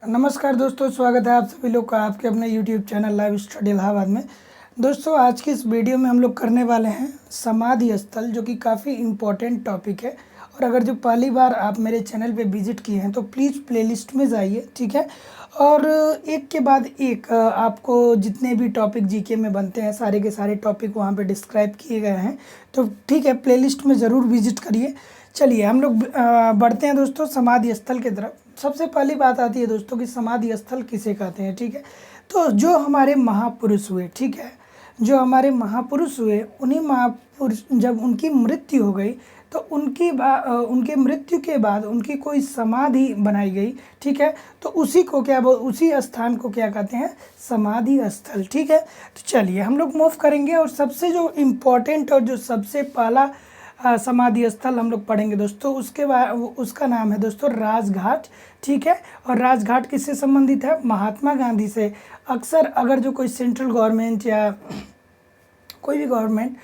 नमस्कार दोस्तों, स्वागत है आप सभी लोग का आपके अपने YouTube channel live study Allahabad में। दोस्तों, आज की इस वीडियो में हम लोग करने वाले हैं समाधि स्थल, जो कि काफ़ी इम्पोर्टेंट टॉपिक है। और अगर जो पहली बार आप मेरे चैनल पे विजिट किए हैं तो प्लीज़ प्लेलिस्ट में जाइए, ठीक है। और एक के बाद एक आपको जितने भी टॉपिक जीके में बनते हैं सारे के सारे टॉपिक वहाँ पे डिस्क्राइब किए गए हैं, तो ठीक है, प्लेलिस्ट में ज़रूर विजिट करिए। चलिए हम लोग बढ़ते हैं दोस्तों समाधि स्थल की तरफ। सबसे पहली बात आती है दोस्तों कि समाधि स्थल किसे कहते हैं, ठीक है। तो जो हमारे महापुरुष हुए, ठीक है, जो हमारे महापुरुष हुए, उन्हीं महापुरुष जब उनकी मृत्यु हो गई तो उनके मृत्यु के बाद उनकी कोई समाधि बनाई गई, ठीक है। तो उसी को उसी स्थान को क्या कहते हैं, समाधि स्थल, ठीक है। तो चलिए हम लोग मूव करेंगे और सबसे जो इम्पोर्टेंट और जो सबसे पहला समाधि स्थल हम लोग पढ़ेंगे दोस्तों, उसके बाद उसका नाम है दोस्तों राजघाट, ठीक है। और राजघाट किससे संबंधित है, महात्मा गांधी से। अक्सर अगर जो कोई सेंट्रल गवर्नमेंट या कोई भी गवर्नमेंट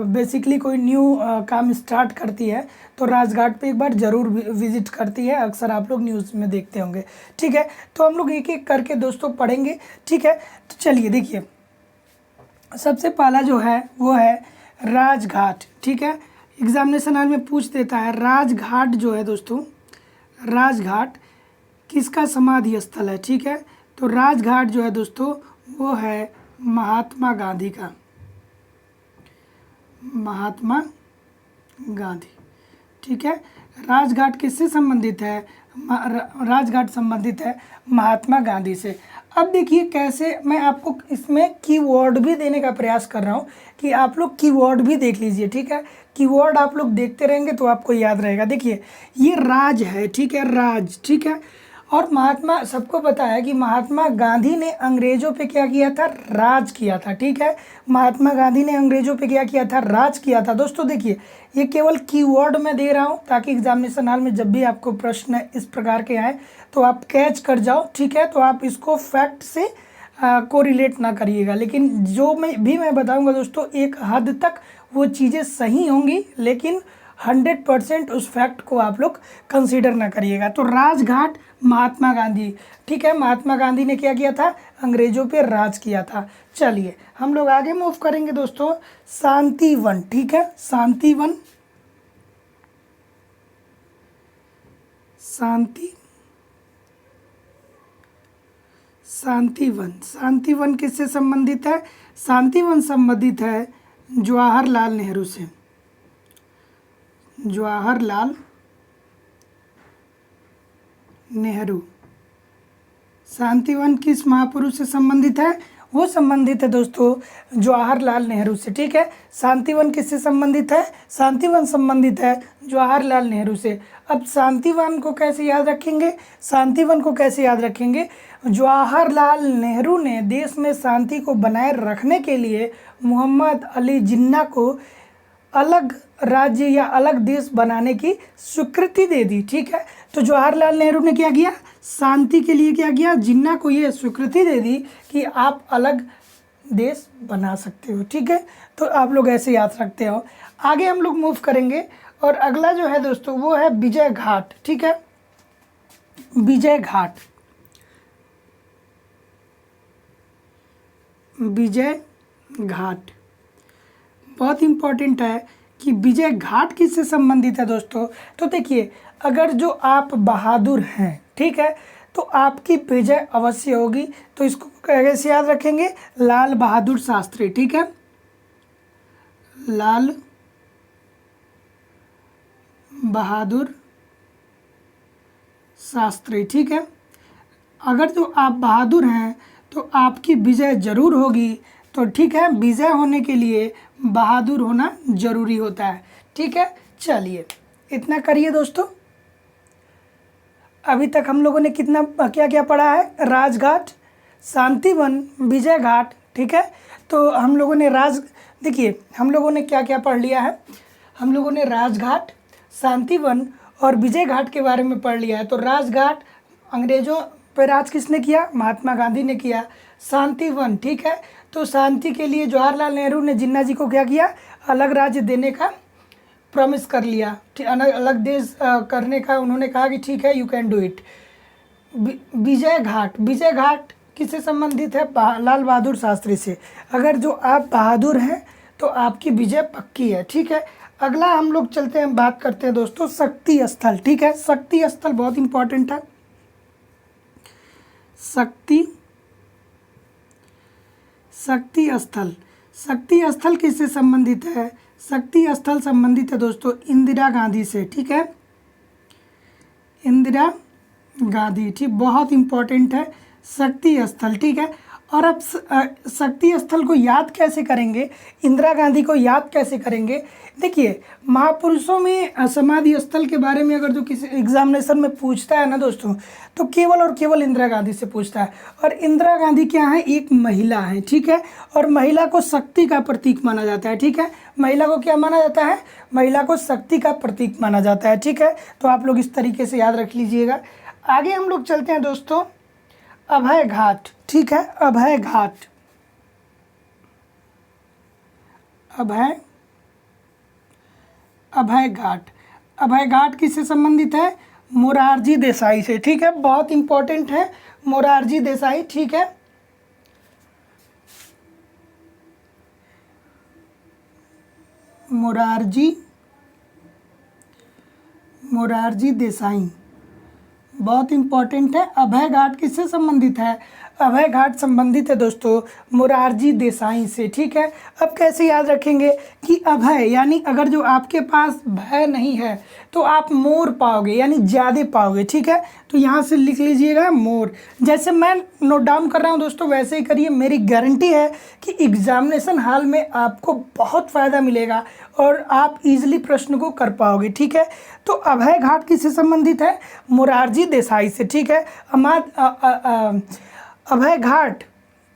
बेसिकली कोई न्यू काम स्टार्ट करती है तो राजघाट पे एक बार ज़रूर विजिट करती है, अक्सर आप लोग न्यूज़ में देखते होंगे, ठीक है। तो हम लोग एक एक करके दोस्तों पढ़ेंगे, ठीक है। तो चलिए देखिए, सबसे पहला जो है वो है राजघाट, ठीक है। एग्जामिनेशन हॉल में पूछ देता है राजघाट जो है दोस्तों, राजघाट किसका समाधि स्थल है, ठीक है। तो राजघाट जो है दोस्तों वो है महात्मा गांधी का, महात्मा गांधी, ठीक है। राजघाट किससे संबंधित है, राजघाट संबंधित है महात्मा गांधी से। अब देखिए कैसे मैं आपको इसमें कीवर्ड भी देने का प्रयास कर रहा हूँ कि आप लोग कीवर्ड भी देख लीजिए, ठीक है। कीवर्ड आप लोग देखते रहेंगे तो आपको याद रहेगा। देखिए ये राज है, ठीक है, राज, ठीक है। और महात्मा, सबको पता है कि महात्मा गांधी ने अंग्रेजों पे क्या किया था, राज किया था, ठीक है। महात्मा गांधी ने अंग्रेजों पे क्या किया था, राज किया था। दोस्तों देखिए, ये केवल कीवर्ड में दे रहा हूँ ताकि एग्जामिनेशन हॉल में जब भी आपको प्रश्न इस प्रकार के आए तो आप कैच कर जाओ, ठीक है। तो आप इसको फैक्ट से को रिलेट ना करिएगा, लेकिन जो मैं बताऊँगा दोस्तों, एक हद तक वो चीज़ें सही होंगी, लेकिन 100% उस फैक्ट को आप लोग कंसीडर ना करिएगा। तो राजघाट महात्मा गांधी, ठीक है, महात्मा गांधी ने क्या किया था, अंग्रेजों पे राज किया था। चलिए हम लोग आगे मूव करेंगे दोस्तों, शांतिवन, ठीक है, शांतिवन, शांतिवन, शांतिवन किससे संबंधित है, शांतिवन संबंधित है जवाहरलाल नेहरू से, जवाहरलाल नेहरू। शांतिवन किस महापुरुष से संबंधित है, वो संबंधित है दोस्तों जवाहरलाल नेहरू से, ठीक है। शांतिवन किससे संबंधित है, शांतिवन संबंधित है जवाहरलाल नेहरू से। अब शांतिवन को कैसे याद रखेंगे, शांतिवन को कैसे याद रखेंगे, जवाहरलाल नेहरू ने देश में शांति को बनाए रखने के लिए मोहम्मद अली जिन्ना को अलग राज्य या अलग देश बनाने की स्वीकृति दे दी, ठीक है। तो जवाहरलाल नेहरू ने क्या किया, शांति के लिए क्या किया, जिन्ना को ये स्वीकृति दे दी कि आप अलग देश बना सकते हो, ठीक है। तो आप लोग ऐसे याद रखते हो। आगे हम लोग मूव करेंगे और अगला जो है दोस्तों वो है विजय घाट, ठीक है, विजय घाट, विजय घाट बहुत इम्पोर्टेंट है कि विजय घाट किससे संबंधित है दोस्तों। तो देखिए, अगर जो आप बहादुर हैं, ठीक है, तो आपकी विजय अवश्य होगी। तो इसको कैसे याद रखेंगे, लाल बहादुर शास्त्री, ठीक है, लाल बहादुर शास्त्री, ठीक है। अगर जो आप बहादुर हैं तो आपकी विजय जरूर होगी। तो ठीक है, विजय होने के लिए बहादुर होना जरूरी होता है, ठीक है। चलिए इतना करिए दोस्तों। अभी तक हम लोगों ने कितना क्या क्या पढ़ा है, राजघाट, शांतिवन, विजय घाट, ठीक है। तो हम लोगों ने देखिए हम लोगों ने क्या क्या पढ़ लिया है, हम लोगों ने राजघाट, शांतिवन और विजय घाट के बारे में पढ़ लिया है। तो राजघाट, अंग्रेजों पर राज किसने किया, महात्मा गांधी ने किया। शांतिवन, ठीक है, तो शांति के लिए जवाहरलाल नेहरू ने जिन्ना जी को क्या किया, अलग राज्य देने का प्रॉमिस कर लिया, अलग देश करने का उन्होंने कहा कि ठीक है, you can do it. Vijay Ghat, Vijay Ghat किससे संबंधित है? लाल बहादुर शास्त्री से। अगर जो आप बहादुर हैं तो आपकी विजय पक्की है, ठीक है। अगला हम लोग चलते हैं, बात करते हैं दोस्तों शक्ति स्थल, ठीक है। शक्ति स्थल बहुत इंपॉर्टेंट है। शक्ति स्थल, शक्ति स्थल किससे संबंधित है? शक्ति स्थल संबंधित है दोस्तों इंदिरा गांधी से, ठीक है। इंदिरा गांधी, ठीक, बहुत इंपॉर्टेंट है शक्ति स्थल, ठीक है। और अब शक्ति स्थल को याद कैसे करेंगे, इंदिरा गांधी को याद कैसे करेंगे? देखिए, महापुरुषों में समाधि स्थल के बारे में अगर जो किसी एग्जामिनेशन में पूछता है ना दोस्तों, तो केवल और केवल इंदिरा गांधी से पूछता है। और इंदिरा गांधी क्या है? एक महिला है, ठीक है। और महिला को शक्ति का प्रतीक माना जाता है, ठीक है। महिला को क्या माना जाता है? महिला को शक्ति का प्रतीक माना जाता है, ठीक है। तो आप लोग इस तरीके से याद रख लीजिएगा। आगे हम लोग चलते हैं दोस्तों अभय घाट, ठीक है। अभय घाट, अभय घाट, अभय घाट किससे संबंधित है? मोरारजी देसाई से, ठीक है। बहुत इंपॉर्टेंट है मोरारजी देसाई, ठीक है। मोरारजी देसाई बहुत इंपॉर्टेंट है। अभय घाट किससे संबंधित है? अभय घाट संबंधित है दोस्तों मोरारजी देसाई से, ठीक है। अब कैसे याद रखेंगे कि अभय यानी अगर जो आपके पास भय नहीं है तो आप मोर पाओगे, यानी ज़्यादा पाओगे, ठीक है। तो यहाँ से लिख लीजिएगा मोर। जैसे मैं नोट डाउन कर रहा हूँ दोस्तों वैसे ही करिए। मेरी गारंटी है कि एग्जामिनेशन हॉल में आपको बहुत फ़ायदा मिलेगा और आप इजीली प्रश्न को कर पाओगे, ठीक है। तो अभय घाट किससे संबंधित है? मोरारजी देसाई से, ठीक है। अभय घाट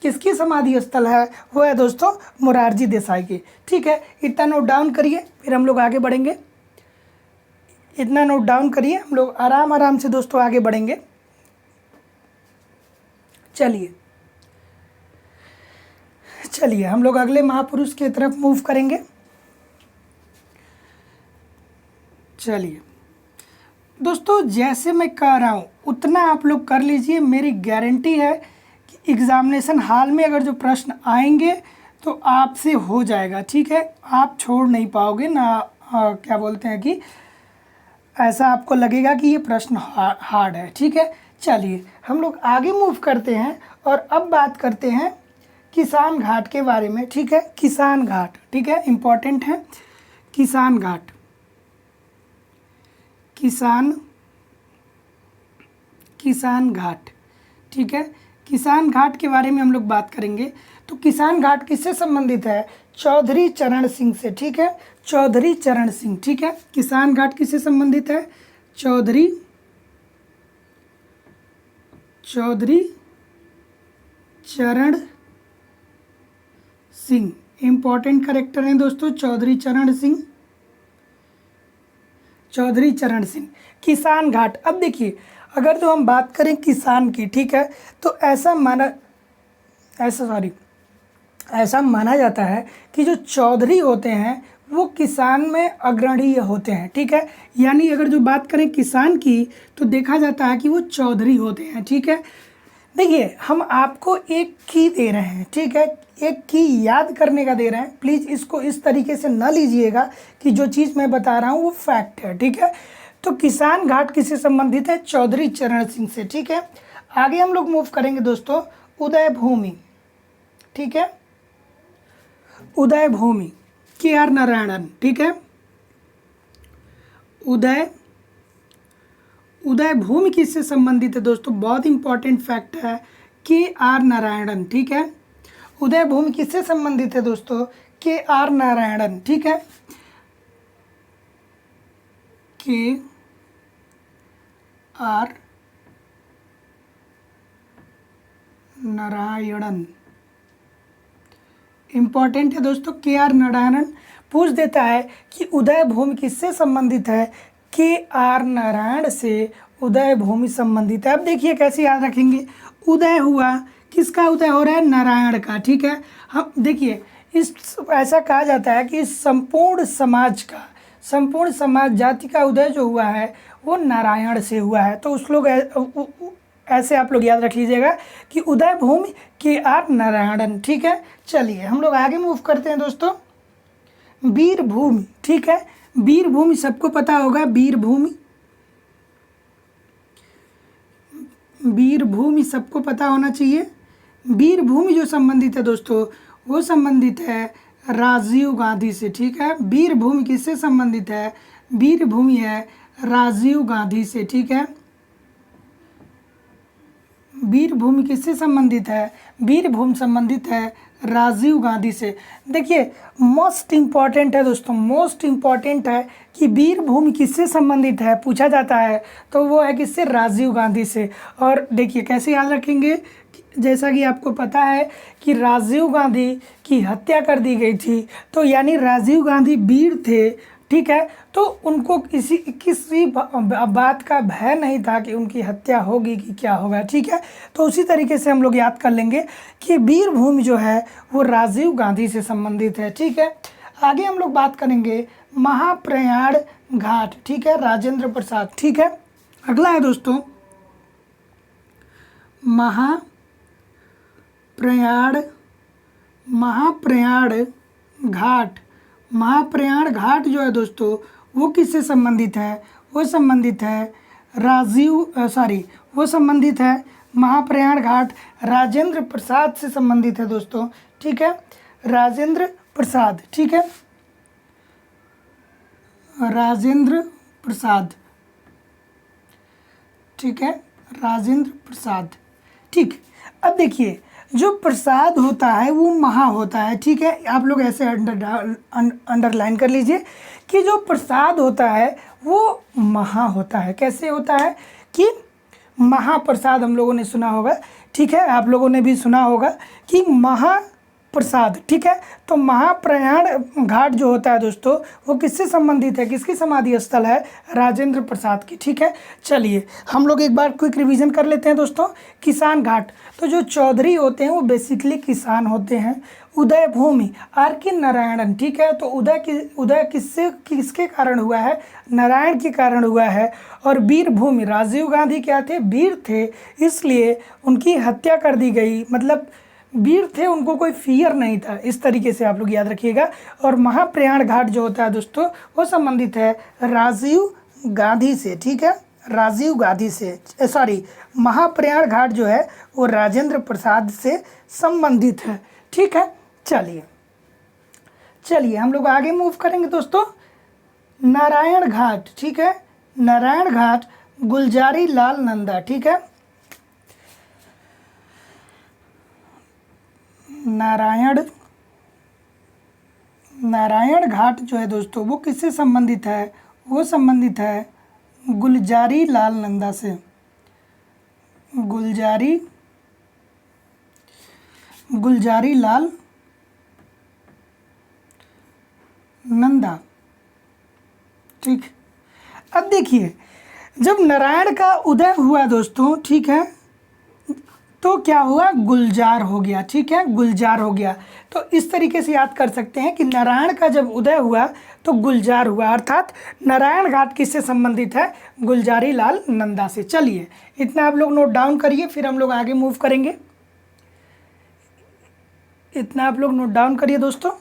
किसकी समाधि स्थल है? वो है दोस्तों मोरारजी देसाई की, ठीक है। इतना नोट डाउन करिए, फिर हम लोग आगे बढ़ेंगे। इतना नोट डाउन करिए, हम लोग आराम आराम से दोस्तों आगे बढ़ेंगे। चलिए हम लोग अगले महापुरुष की तरफ मूव करेंगे। चलिए दोस्तों, जैसे मैं कह रहा हूँ उतना आप लोग कर लीजिए। मेरी गारंटी है कि एग्ज़ामिनेशन हॉल में अगर जो प्रश्न आएंगे तो आपसे हो जाएगा, ठीक है। आप छोड़ नहीं पाओगे ना। क्या बोलते हैं कि ऐसा आपको लगेगा कि ये प्रश्न हार्ड है, ठीक है। चलिए हम लोग आगे मूव करते हैं और अब बात करते हैं किसान घाट के बारे में, ठीक है। किसान घाट, ठीक है, इम्पॉर्टेंट है। किसान घाट, किसान घाट, ठीक है। किसान घाट के बारे में हम लोग बात करेंगे। तो किसान घाट किससे संबंधित है? चौधरी चरण सिंह से, ठीक है। चौधरी चरण सिंह, ठीक है। किसान घाट किससे संबंधित है? चौधरी चरण सिंह, इंपॉर्टेंट कैरेक्टर हैं दोस्तों चौधरी चरण सिंह। चौधरी चरण सिंह, किसान घाट। अब देखिए, अगर तो हम बात करें किसान की, ठीक है, तो ऐसा माना जाता है कि जो चौधरी होते हैं वो किसान में अग्रणीय होते हैं, ठीक है। यानी अगर जो बात करें किसान की तो देखा जाता है कि वो चौधरी होते हैं, ठीक है। देखिए, हम आपको एक की दे रहे हैं, ठीक है, एक की याद करने का दे रहे हैं। प्लीज़ इसको इस तरीके से ना लीजिएगा कि जो चीज़ मैं बता रहा हूँ वो फैक्ट है, ठीक है। तो किसान घाट किससे संबंधित है? चौधरी चरण सिंह से, ठीक है। आगे हम लोग मूव करेंगे दोस्तों उदय भूमि, ठीक है। उदय भूमि, KR नारायणन, ठीक है। उदय भूमि किससे संबंधित है दोस्तों? बहुत इंपॉर्टेंट फैक्ट है, KR नारायणन, ठीक है। उदय भूमि किससे संबंधित है दोस्तों? KR नारायणन, ठीक है। KR नारायणन इंपॉर्टेंट है दोस्तों। KR नारायणन पूछ देता है कि उदय भूमि किससे संबंधित है? KR नारायण से उदय भूमि संबंधित है। अब देखिए कैसे याद रखेंगे। उदय हुआ, किसका उदय हो रहा है? नारायण का, ठीक है। हम देखिए, इस ऐसा कहा जाता है कि संपूर्ण समाज जाति का उदय जो हुआ है वो नारायण से हुआ है। तो उस लोग ऐसे आप लोग याद रख लीजिएगा कि उदय भूमि KR नारायणन। ठीक है, चलिए हम लोग आगे मूव करते हैं दोस्तों। वीरभूमि, ठीक है, वीरभूमि सबको पता होगा, वीरभूमि, वीरभूमि सबको पता होना चाहिए। वीरभूमि जो संबंधित है दोस्तों वो संबंधित है राजीव गांधी से। ठीक है, वीरभूमि किससे संबंधित है? वीरभूमि है राजीव गांधी से। ठीक है, वीरभूमि किससे संबंधित है? वीरभूमि संबंधित है राजीव गांधी से। देखिए मोस्ट इम्पॉर्टेंट है दोस्तों, मोस्ट इम्पॉर्टेंट है कि वीरभूमि किससे संबंधित है पूछा जाता है तो वो है किससे? राजीव गांधी से। और देखिए कैसे याद रखेंगे, जैसा कि आपको पता है कि राजीव गांधी की हत्या कर दी गई थी, तो यानी राजीव गांधी वीर थे। ठीक है, तो उनको किसी बात का भय नहीं था कि उनकी हत्या होगी कि क्या होगा। ठीक है, तो उसी तरीके से हम लोग याद कर लेंगे कि वीरभूमि जो है वो राजीव गांधी से संबंधित है। ठीक है, आगे हम लोग बात करेंगे महाप्रयाण घाट। ठीक है, राजेंद्र प्रसाद। ठीक है, अगला है दोस्तों महाप्रयाण घाट। महाप्रयाण घाट जो है दोस्तों वो किससे संबंधित है? वो संबंधित है वो संबंधित है महाप्रयाण घाट राजेंद्र प्रसाद से संबंधित है दोस्तों। ठीक है, राजेंद्र प्रसाद। ठीक है, राजेंद्र प्रसाद। ठीक है, राजेंद्र प्रसाद। ठीक, अब देखिए जो प्रसाद होता है वो महा होता है। ठीक है, आप लोग ऐसे अंडरलाइन कर लीजिए कि जो प्रसाद होता है वो महा होता है। कैसे होता है कि महाप्रसाद हम लोगों ने सुना होगा। ठीक है, आप लोगों ने भी सुना होगा कि महाप्रसाद। ठीक है, तो महाप्रयाण घाट जो होता है दोस्तों वो किससे संबंधित है? किसकी समाधि स्थल है? राजेंद्र प्रसाद की। ठीक है, चलिए हम लोग एक बार क्विक रिवीजन कर लेते हैं दोस्तों। किसान घाट, तो जो चौधरी होते हैं वो बेसिकली किसान होते हैं। उदय भूमि RK नारायणन। ठीक है, तो उदय किसके कारण हुआ है? नारायण के कारण हुआ है। और वीरभूमि, राजीव गांधी क्या थे? वीर थे, इसलिए उनकी हत्या कर दी गई। मतलब वीर थे, उनको कोई फियर नहीं था। इस तरीके से आप लोग याद रखिएगा। और महाप्रयाण घाट जो होता है दोस्तों वो संबंधित है राजीव गांधी से। ठीक है, राजीव गांधी से, महाप्रयाण घाट जो है वो राजेंद्र प्रसाद से संबंधित है। ठीक है, चलिए हम लोग आगे मूव करेंगे दोस्तों। नारायण घाट। ठीक है, नारायण घाट गुलजारी लाल नंदा। ठीक है, नारायण घाट जो है दोस्तों वो किससे संबंधित है? वो संबंधित है गुलजारी लाल नंदा से। गुलजारी लाल नंदा। ठीक, अब देखिए जब नारायण का उदय हुआ दोस्तों, ठीक है, तो क्या हुआ? गुलजार हो गया। ठीक है, गुलजार हो गया। तो इस तरीके से याद कर सकते हैं कि नारायण का जब उदय हुआ तो गुलजार हुआ, अर्थात नारायण घाट किससे संबंधित है? गुलजारी लाल नंदा से। चलिए इतना आप लोग नोट डाउन करिए, फिर हम लोग आगे मूव करेंगे। इतना आप लोग नोट डाउन करिए दोस्तों।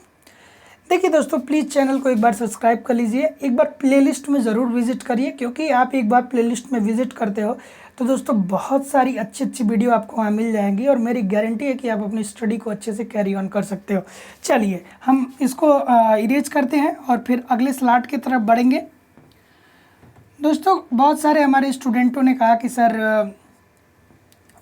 देखिए दोस्तों प्लीज़ चैनल को एक बार सब्सक्राइब कर लीजिए, एक बार प्लेलिस्ट में ज़रूर विजिट करिए, क्योंकि आप एक बार प्लेलिस्ट में विजिट करते हो तो दोस्तों बहुत सारी अच्छी अच्छी वीडियो आपको वहाँ मिल जाएंगी और मेरी गारंटी है कि आप अपनी स्टडी को अच्छे से कैरी ऑन कर सकते हो। चलिए हम इसको इरेज करते हैं और फिर अगले स्लाइड की तरफ बढ़ेंगे। दोस्तों बहुत सारे हमारे स्टूडेंटों ने कहा कि सर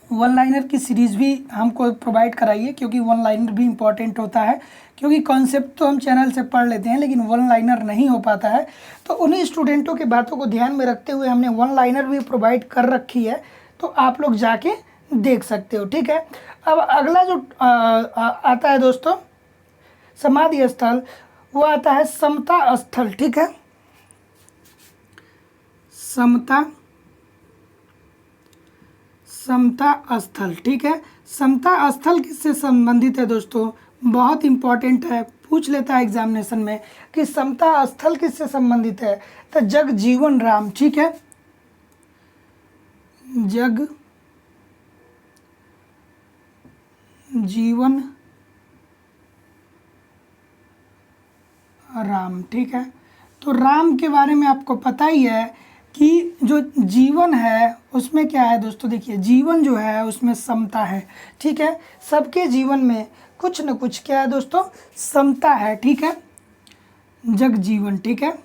वन लाइनर की सीरीज़ भी हमको प्रोवाइड कराइए, क्योंकि वन लाइनर भी इम्पॉर्टेंट होता है, क्योंकि कॉन्सेप्ट तो हम चैनल से पढ़ लेते हैं लेकिन वन लाइनर नहीं हो पाता है। तो उन्हीं स्टूडेंटों की बातों को ध्यान में रखते हुए हमने वन लाइनर भी प्रोवाइड कर रखी है, तो आप लोग जाके देख सकते हो। ठीक है, अब अगला जो आता है दोस्तों समाधि स्थल, वो आता है समता स्थल। ठीक है, समता स्थल। ठीक है, समता स्थल किससे संबंधित है दोस्तों? बहुत इम्पॉर्टेंट है, पूछ लेता है एग्जामिनेशन में कि समता स्थल किससे संबंधित है? तो जगजीवन राम। ठीक है, जीवन राम, ठीक है। तो राम के बारे में आपको पता ही है कि जो जीवन है उसमें क्या है दोस्तों, देखिए जीवन जो है उसमें समता है, ठीक है। सबके जीवन में कुछ न कुछ क्या है दोस्तों, समता है, ठीक है। जग जीवन, ठीक है।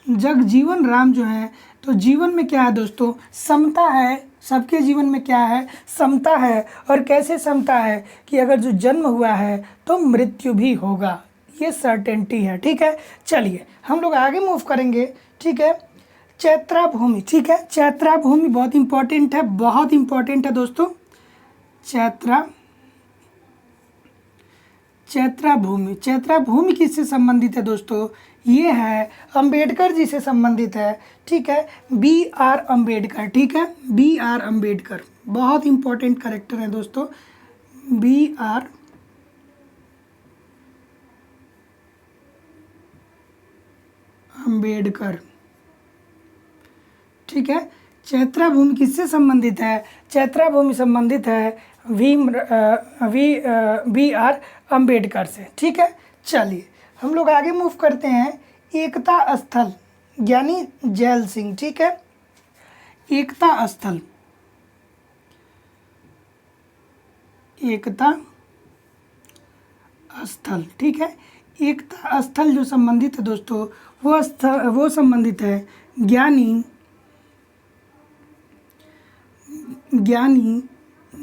जग जीवन राम जो है, तो जीवन में क्या है दोस्तों, समता है। सबके जीवन में क्या है, समता है। और कैसे समता है कि अगर जो जन्म हुआ है तो मृत्यु भी होगा, ये सर्टेनिटी है, ठीक है। चलिए हम लोग आगे मूव करेंगे, ठीक है। चैत्रा भूमि, ठीक है। चैत्रा भूमि बहुत इंपॉर्टेंट है, बहुत इंपॉर्टेंट है दोस्तों। चैत्रा भूमि, चैत्रा भूमि किससे संबंधित है दोस्तों, ये है अंबेडकर जी से संबंधित है, ठीक है। बी आर अंबेडकर, ठीक है। बी आर अंबेडकर बहुत इंपॉर्टेंट कैरेक्टर है दोस्तों, बी आर अंबेडकर, ठीक है। चैत्रा भूमि किससे संबंधित है, चैत्रा भूमि संबंधित है बी आर अंबेडकर से, ठीक है। चलिए हम लोग आगे मूव करते हैं। एकता स्थल ज्ञानी जैल सिंह, ठीक है। एकता स्थल, एकता स्थल, ठीक है। एकता स्थल जो संबंधित है दोस्तों, वो संबंधित है ज्ञानी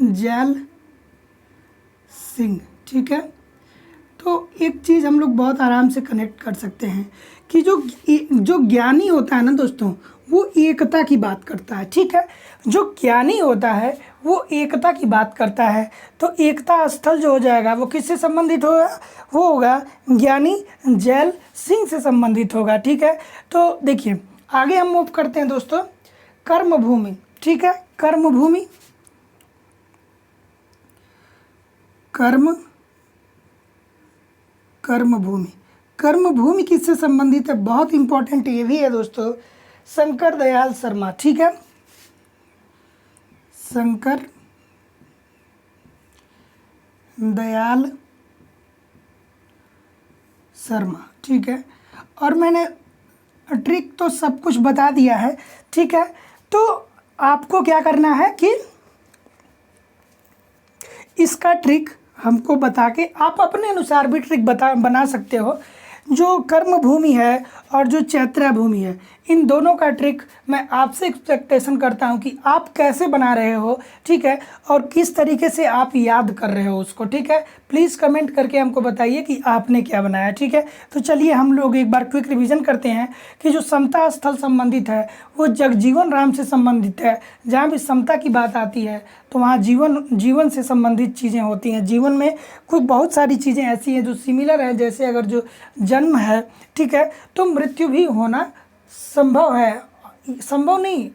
जैल सिंह, ठीक है। तो एक चीज़ हम लोग बहुत आराम से कनेक्ट कर सकते हैं कि जो ज्ञानी होता है ना दोस्तों, वो एकता की बात करता है, ठीक है। जो ज्ञानी होता है वो एकता की बात करता है। तो एकता स्थल जो हो जाएगा वो किससे संबंधित होगा, वो होगा ज्ञानी जैल सिंह से संबंधित होगा, ठीक है। तो देखिए आगे हम मूव करते हैं दोस्तों। कर्मभूमि, ठीक है। कर्मभूमि, कर्मभूमि, कर्मभूमि किससे संबंधित है, बहुत इंपॉर्टेंट ये भी है दोस्तों, शंकर दयाल शर्मा, ठीक है। शंकर दयाल शर्मा, ठीक है। और मैंने ट्रिक तो सब कुछ बता दिया है, ठीक है। तो आपको क्या करना है कि इसका ट्रिक हमको बता के आप अपने अनुसार भी ट्रिक बना सकते हो। जो कर्म भूमि है और जो चैत्रा भूमि है, इन दोनों का ट्रिक मैं आपसे एक्सपेक्टेशन करता हूं कि आप कैसे बना रहे हो, ठीक है। और किस तरीके से आप याद कर रहे हो उसको, ठीक है। प्लीज़ कमेंट करके हमको बताइए कि आपने क्या बनाया, ठीक है। तो चलिए हम लोग एक बार क्विक रिवीजन करते हैं कि जो समता स्थल संबंधित है वो जगजीवन राम से संबंधित है। जहाँ भी समता की बात आती है तो वहाँ जीवन से संबंधित चीज़ें होती हैं। जीवन में कुछ बहुत सारी चीज़ें ऐसी हैं जो सिमिलर है, जैसे अगर जो जन्म है, ठीक है, तो मृत्यु भी होना संभव है, संभव नहीं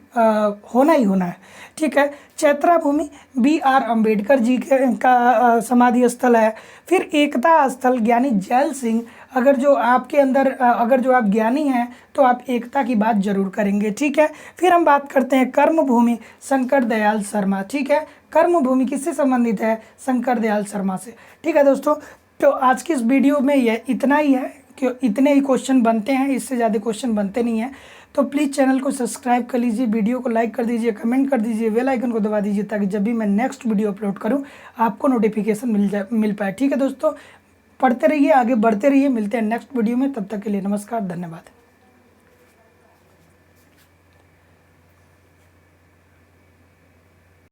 होना ही होना है, ठीक है। चैत्रा भूमि बी आर अंबेडकर जी का समाधि स्थल है। फिर एकता स्थल ज्ञानी जैल सिंह। अगर जो आपके अंदर अगर जो आप ज्ञानी हैं तो आप एकता की बात जरूर करेंगे, ठीक है। फिर हम बात करते हैं कर्म भूमि शंकर दयाल शर्मा, ठीक है। कर्म भूमि किससे संबंधित है, शंकर दयाल शर्मा से, ठीक है दोस्तों। तो आज की इस वीडियो में ये इतना ही है कि इतने ही क्वेश्चन बनते हैं, इससे ज़्यादा क्वेश्चन बनते नहीं हैं। तो प्लीज़ चैनल को सब्सक्राइब कर लीजिए, वीडियो को लाइक कर दीजिए, कमेंट कर दीजिए, बेल आइकन को दबा दीजिए ताकि जब भी मैं नेक्स्ट वीडियो अपलोड करूं आपको नोटिफिकेशन मिल पाए, ठीक है दोस्तों। पढ़ते रहिए, आगे बढ़ते रहिए, मिलते हैं नेक्स्ट वीडियो में, तब तक के लिए नमस्कार, धन्यवाद।